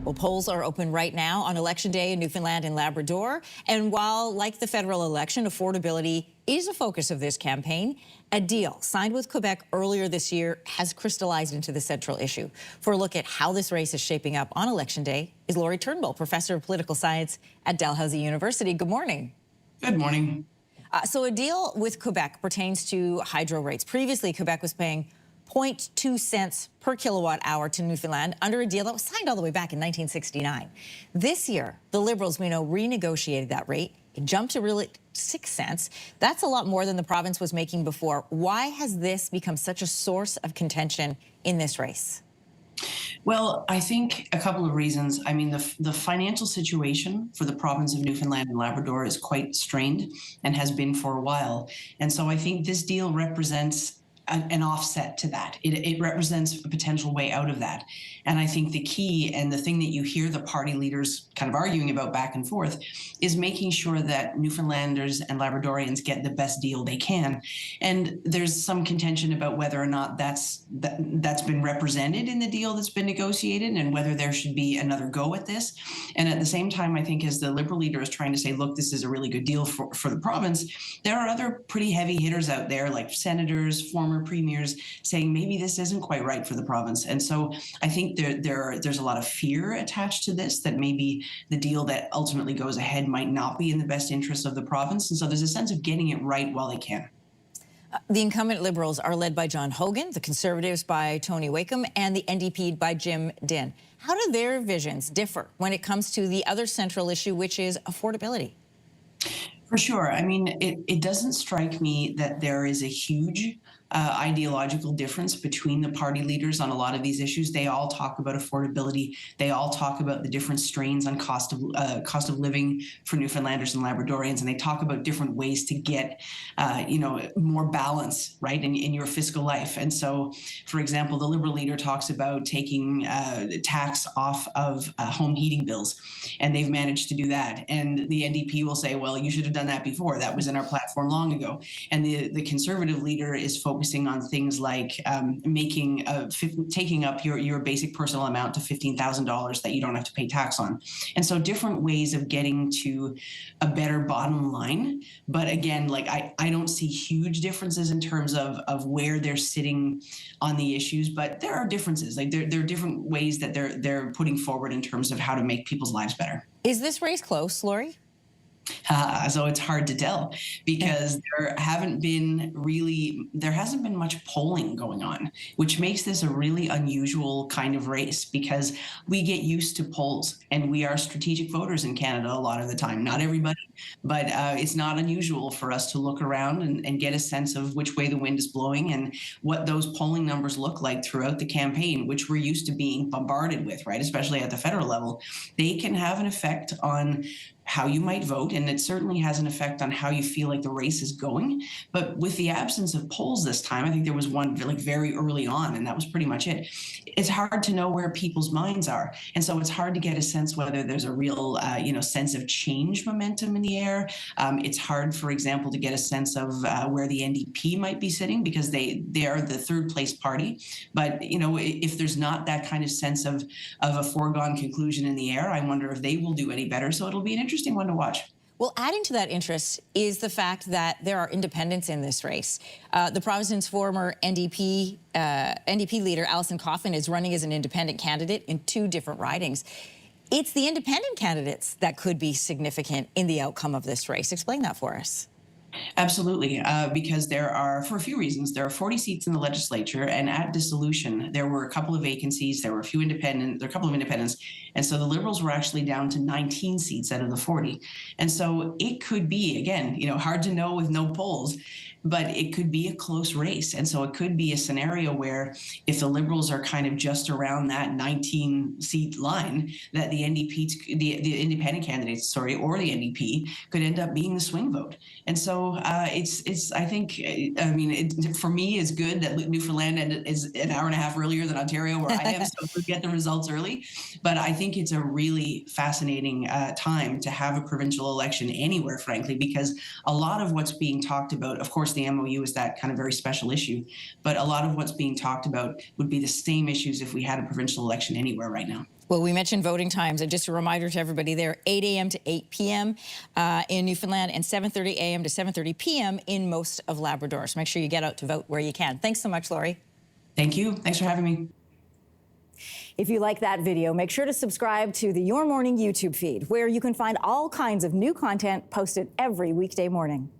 Well, polls are open right now on Election Day in Newfoundland and Labrador. And while, like the federal election, affordability is a focus of this campaign, a deal signed with Quebec earlier this year has crystallized into the central issue. For a look at how this race is shaping up on Election Day is Laurie Turnbull, professor of political science at Dalhousie University. Good morning. Good morning. So a deal with Quebec pertains to hydro rates. Previously, Quebec was paying 0.2 cents per kilowatt hour to Newfoundland under a deal that was signed all the way back in 1969. This year, the Liberals, we know, renegotiated that rate. It jumped to really 6 cents. That's a lot more than the province was making before. Why has this become such a source of contention in this race? Well, I think a couple of reasons. I mean, the financial situation for the province of Newfoundland and Labrador is quite strained and has been for a while. And so I think this deal represents an offset to that. It represents a potential way out of that. And I think the key and the thing that you hear the party leaders kind of arguing about back and forth is making sure that Newfoundlanders and Labradorians get the best deal they can. And there's some contention about whether or not that's been represented in the deal that's been negotiated and whether there should be another go at this. And at the same time, I think as the Liberal leader is trying to say, look, this is a really good deal for the province, there are other pretty heavy hitters out there like senators, former premiers saying maybe this isn't quite right for the province. And so I think there's a lot of fear attached to this, that maybe the deal that ultimately goes ahead might not be in the best interest of the province. And so there's a sense of getting it right while they can. The incumbent Liberals are led by John Hogan, the Conservatives by Tony Wakeham, and the NDP by Jim Dinn. How do their visions differ when it comes to the other central issue, which is affordability? For sure. I mean, it doesn't strike me that there is a huge ideological difference between the party leaders on a lot of these issues. They all talk about affordability. They all talk about the different strains on cost of living for Newfoundlanders and Labradorians, and they talk about different ways to get, more balance, right, in your fiscal life. And so, for example, the Liberal leader talks about taking tax off of home heating bills, and they've managed to do that. And the NDP will say, well, you should have done that before. That was in our platform long ago. And the Conservative leader is focusing on things like taking up your basic personal amount to $15,000 that you don't have to pay tax on. And so different ways of getting to a better bottom line. But again, like I don't see huge differences in terms of where they're sitting on the issues, but there are differences. Like there are different ways that they're putting forward in terms of how to make people's lives better. Is this race close, Laurie? So it's hard to tell because there hasn't been much polling going on, which makes this a really unusual kind of race because we get used to polls and we are strategic voters in Canada a lot of the time. Not everybody, but it's not unusual for us to look around and get a sense of which way the wind is blowing and what those polling numbers look like throughout the campaign, which we're used to being bombarded with, right? Especially at the federal level. They can have an effect on how you might vote, and it certainly has an effect on how you feel like the race is going. But with the absence of polls this time, I think there was one like very early on, and that was pretty much it. It's hard to know where people's minds are, and so it's hard to get a sense whether there's a real, sense of change momentum in the air. It's hard, for example, to get a sense of where the NDP might be sitting because they are the third place party. But if there's not that kind of sense of a foregone conclusion in the air, I wonder if they will do any better. So it'll be an interesting one to watch. Well, adding to that interest is the fact that there are independents in this race. The province's former NDP leader, Alison Coffin, is running as an independent candidate in 2 different ridings. It's the independent candidates that could be significant in the outcome of this race. Explain that for us. Absolutely, because there are, for a few reasons, there are 40 seats in the legislature, and at dissolution, there were a couple of vacancies, there were a couple of independents, and so the Liberals were actually down to 19 seats out of the 40. And so it could be, again, hard to know with no polls, but it could be a close race. And so it could be a scenario where if the Liberals are kind of just around that 19 seat line, that the the independent candidates, or the NDP could end up being the swing vote. And so I think, for me, it's good that Newfoundland is an hour and a half earlier than Ontario, where I am, so we get the results early. But I think it's a really fascinating time to have a provincial election anywhere, frankly, because a lot of what's being talked about, of course, the MOU is that kind of very special issue, but a lot of what's being talked about would be the same issues if we had a provincial election anywhere right now. Well, we mentioned voting times, and just a reminder to everybody, they're 8 a.m. to 8 p.m. In Newfoundland and 7:30 a.m. to 7:30 p.m. in most of Labrador. So make sure you get out to vote where you can. Thanks so much, Lori. Thank you. Thanks for having me. If you like that video, make sure to subscribe to the Your Morning YouTube feed, where you can find all kinds of new content posted every weekday morning.